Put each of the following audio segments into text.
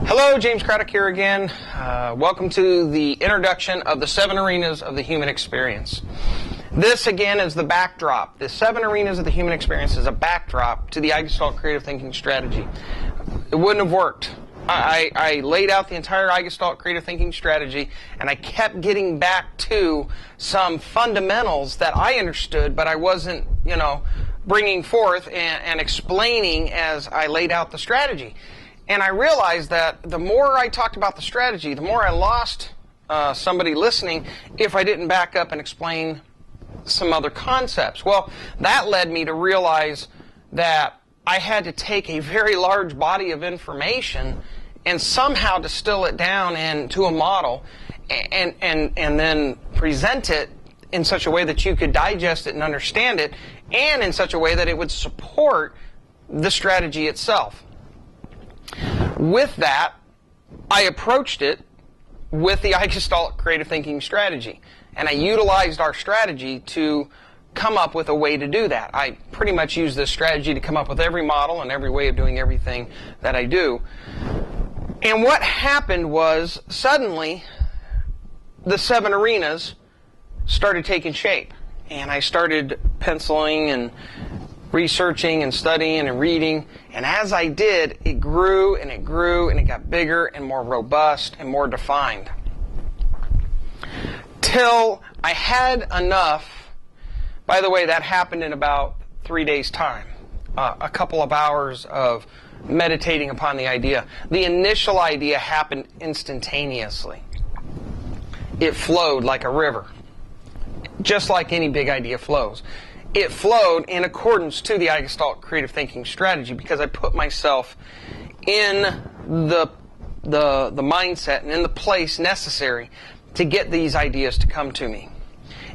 Hello, James Craddock here again. Welcome to the introduction of the 7 arenas of the human experience. This again is the backdrop. The 7 arenas of the human experience is a backdrop to the Gestalt creative thinking strategy. It wouldn't have worked. I laid out the entire Gestalt creative thinking strategy, and I kept getting back to some fundamentals that I understood, but I wasn't, bringing forth and explaining as I laid out the strategy. And I realized that the more I talked about the strategy, the more I lost somebody listening if I didn't back up and explain some other concepts. Well, that led me to realize that I had to take a very large body of information and somehow distill it down into a model and then present it in such a way that you could digest it and understand it, and in such a way that it would support the strategy itself. With that, I approached it with the Gestalt creative thinking strategy, and I utilized our strategy to come up with a way to do that. I pretty much use this strategy to come up with every model and every way of doing everything that I do. And what happened was, suddenly, the 7 arenas started taking shape, and I started penciling and researching and studying and reading, and as I did, it grew and it grew and it got bigger and more robust and more defined. Till I had enough. By the way, that happened in about 3 days' time. A couple of hours of meditating upon the idea. The initial idea happened instantaneously. It flowed like a river, just like any big idea flows. It flowed in accordance to the Gestalt creative thinking strategy because I put myself in the mindset and in the place necessary to get these ideas to come to me.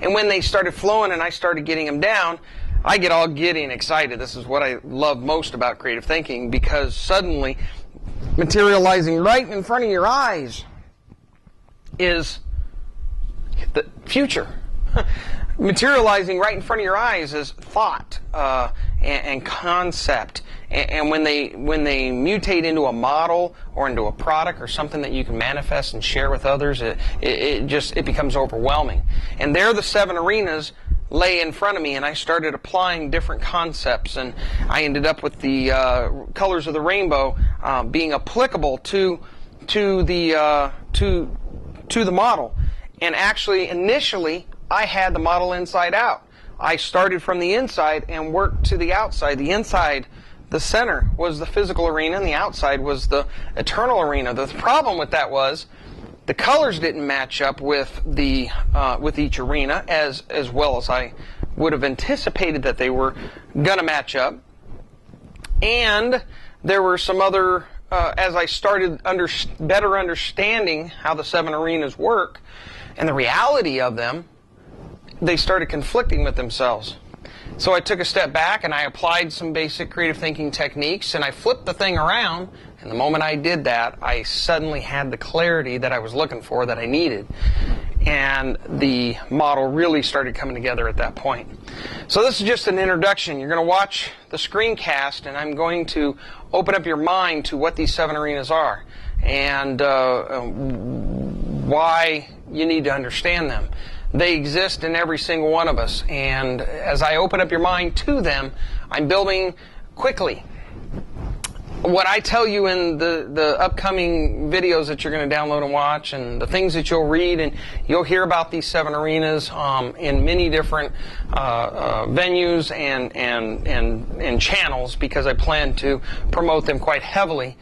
And when they started flowing and I started getting them down, I get all giddy and excited. This is what I love most about creative thinking, because suddenly materializing right in front of your eyes is the future. Materializing right in front of your eyes is thought and concept, and when they mutate into a model or into a product or something that you can manifest and share with others, it becomes overwhelming. And there the 7 arenas lay in front of me, and I started applying different concepts, and I ended up with the colors of the rainbow being applicable to the model. And actually, initially, I had the model inside out. I started from the inside and worked to the outside. The inside, the center, was the physical arena, and the outside was the eternal arena. The problem with that was the colors didn't match up with each arena as well as I would have anticipated that they were going to match up. And there were some other, as I started better understanding how the 7 arenas work and the reality of them, they started conflicting with themselves. So I took a step back and I applied some basic creative thinking techniques, and I flipped the thing around, and the moment I did that, I suddenly had the clarity that I was looking for, that I needed. And the model really started coming together at that point. So this is just an introduction. You're going to watch the screencast, and I'm going to open up your mind to what these 7 arenas are and why you need to understand them. They exist in every single one of us, and as I open up your mind to them, I'm building quickly. What I tell you in the upcoming videos that you're going to download and watch, and the things that you'll read, and you'll hear about these 7 arenas in many different venues and channels, because I plan to promote them quite heavily.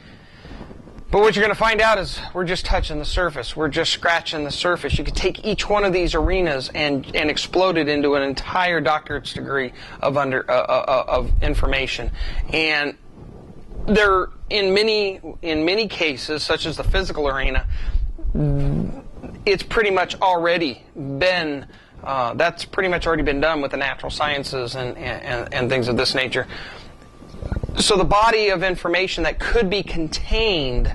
But what you're going to find out is we're just touching the surface. We're just scratching the surface. You could take each one of these arenas and explode it into an entire doctorate's degree of information. And there, in many cases, such as the physical arena, it's pretty much already been that's pretty much already been done with the natural sciences and things of this nature. So the body of information that could be contained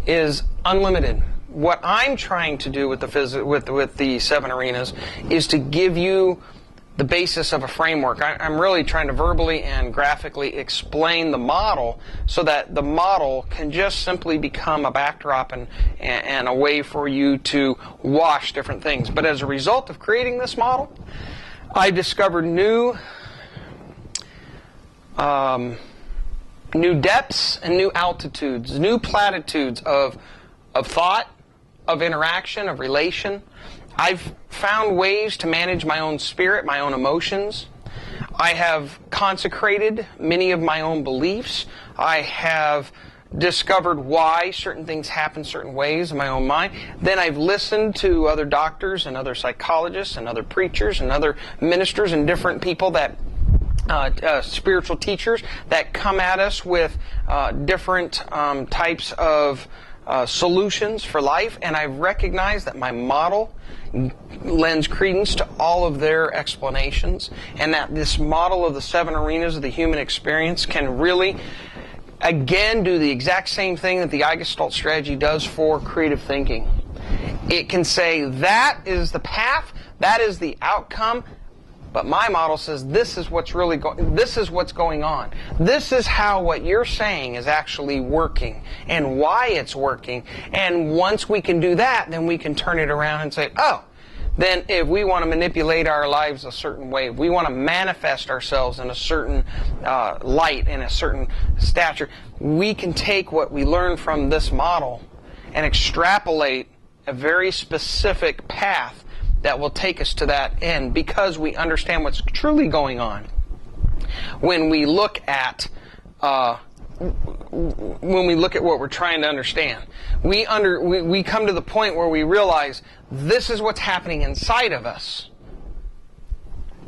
is unlimited. What I'm trying to do with the 7 arenas is to give you the basis of a framework. I'm really trying to verbally and graphically explain the model so that the model can just simply become a backdrop and a way for you to wash different things. But as a result of creating this model, I discovered new depths and new altitudes, new platitudes of thought, of interaction, of relation. I've found ways to manage my own spirit, my own emotions. I have consecrated many of my own beliefs. I have discovered why certain things happen certain ways in my own mind. Then I've listened to other doctors and other psychologists and other preachers and other ministers and different people that spiritual teachers that come at us with different types of solutions for life, and I've recognized that my model lends credence to all of their explanations, and that this model of the 7 arenas of the human experience can really, again, do the exact same thing that the I-Gestalt strategy does for creative thinking. It can say, that is the path, that is the outcome, but my model says this is what's really this is what's going on. This is how what you're saying is actually working and why it's working. And once we can do that, then we can turn it around and say, oh, then if we want to manipulate our lives a certain way, if we want to manifest ourselves in a certain light, in a certain stature, we can take what we learn from this model and extrapolate a very specific path that will take us to that end, because we understand what's truly going on. When we look at what we're trying to understand, we come to the point where we realize this is what's happening inside of us.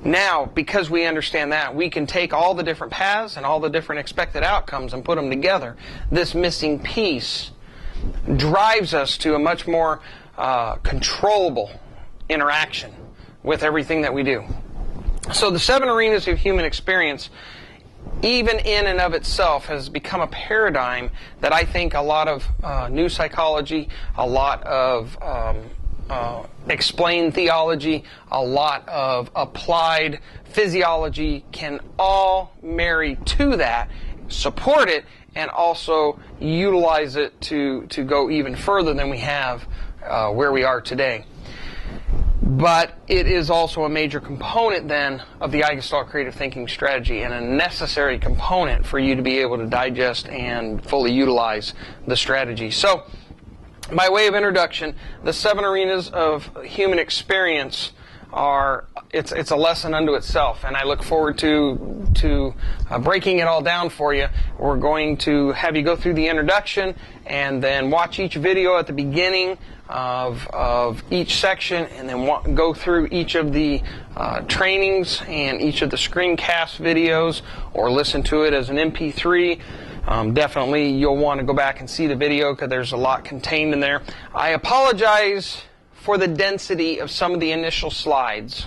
Now, because we understand that, we can take all the different paths and all the different expected outcomes and put them together. This missing piece drives us to a much more controllable interaction with everything that we do. So the 7 arenas of human experience, even in and of itself, has become a paradigm that I think a lot of new psychology, a lot of explained theology, a lot of applied physiology can all marry to that, support it, and also utilize it to go even further than we have where we are today. But it is also a major component then of the I-Gestalt creative thinking strategy, and a necessary component for you to be able to digest and fully utilize the strategy. So, by way of introduction, the 7 arenas of human experience it's a lesson unto itself, and I look forward to breaking it all down for you. We're going to have you go through the introduction and then watch each video at the beginning of each section, and then go through each of the trainings and each of the screencast videos, or listen to it as an MP3. Definitely you'll want to go back and see the video, because there's a lot contained in there. I apologize for the density of some of the initial slides.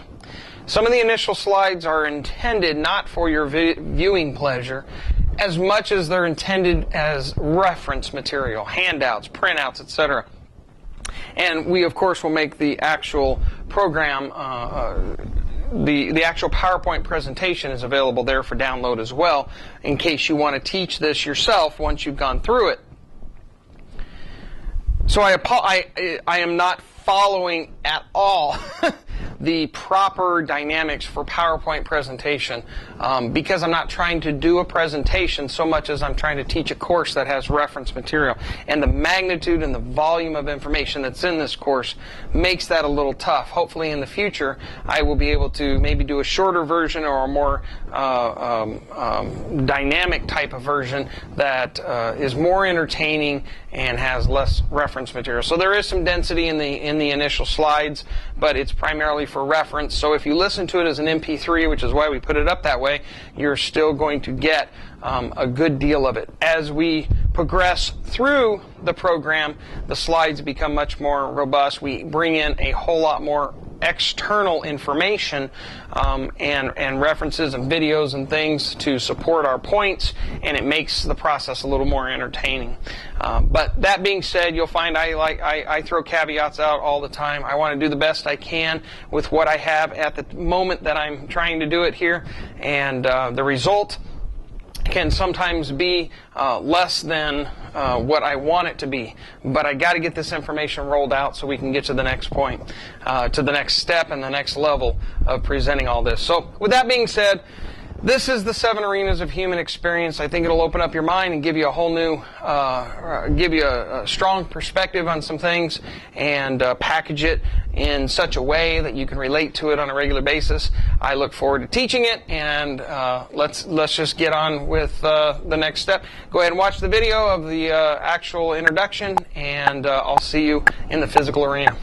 Some of the initial slides are intended not for your viewing pleasure as much as they're intended as reference material, handouts, printouts, etc. And we, of course, will make the actual program, the actual PowerPoint presentation is available there for download as well, in case you want to teach this yourself once you've gone through it. So I am not following at all the proper dynamics for PowerPoint presentation, because I'm not trying to do a presentation so much as I'm trying to teach a course that has reference material. And the magnitude and the volume of information that's in this course makes that a little tough. Hopefully in the future I will be able to maybe do a shorter version or a more dynamic type of version that is more entertaining and has less reference material. So there is some density in the initial slides, but it's primarily for reference. So if you listen to it as an MP3, which is why we put it up that way, you're still going to get a good deal of it. As we progress through the program, the slides become much more robust. We bring in a whole lot more external information and references and videos and things to support our points, and it makes the process a little more entertaining. But that being said, you'll find I throw caveats out all the time. I want to do the best I can with what I have at the moment that I'm trying to do it here, and the result can sometimes be less than what I want it to be. But I got to get this information rolled out so we can get to the next point, to the next step and the next level of presenting all this. So with that being said, this is the 7 arenas of human experience. I think it'll open up your mind and give you a whole new, give you a strong perspective on some things, and package it in such a way that you can relate to it on a regular basis. I look forward to teaching it, and let's just get on with the next step. Go ahead and watch the video of the actual introduction, and I'll see you in the physical arena.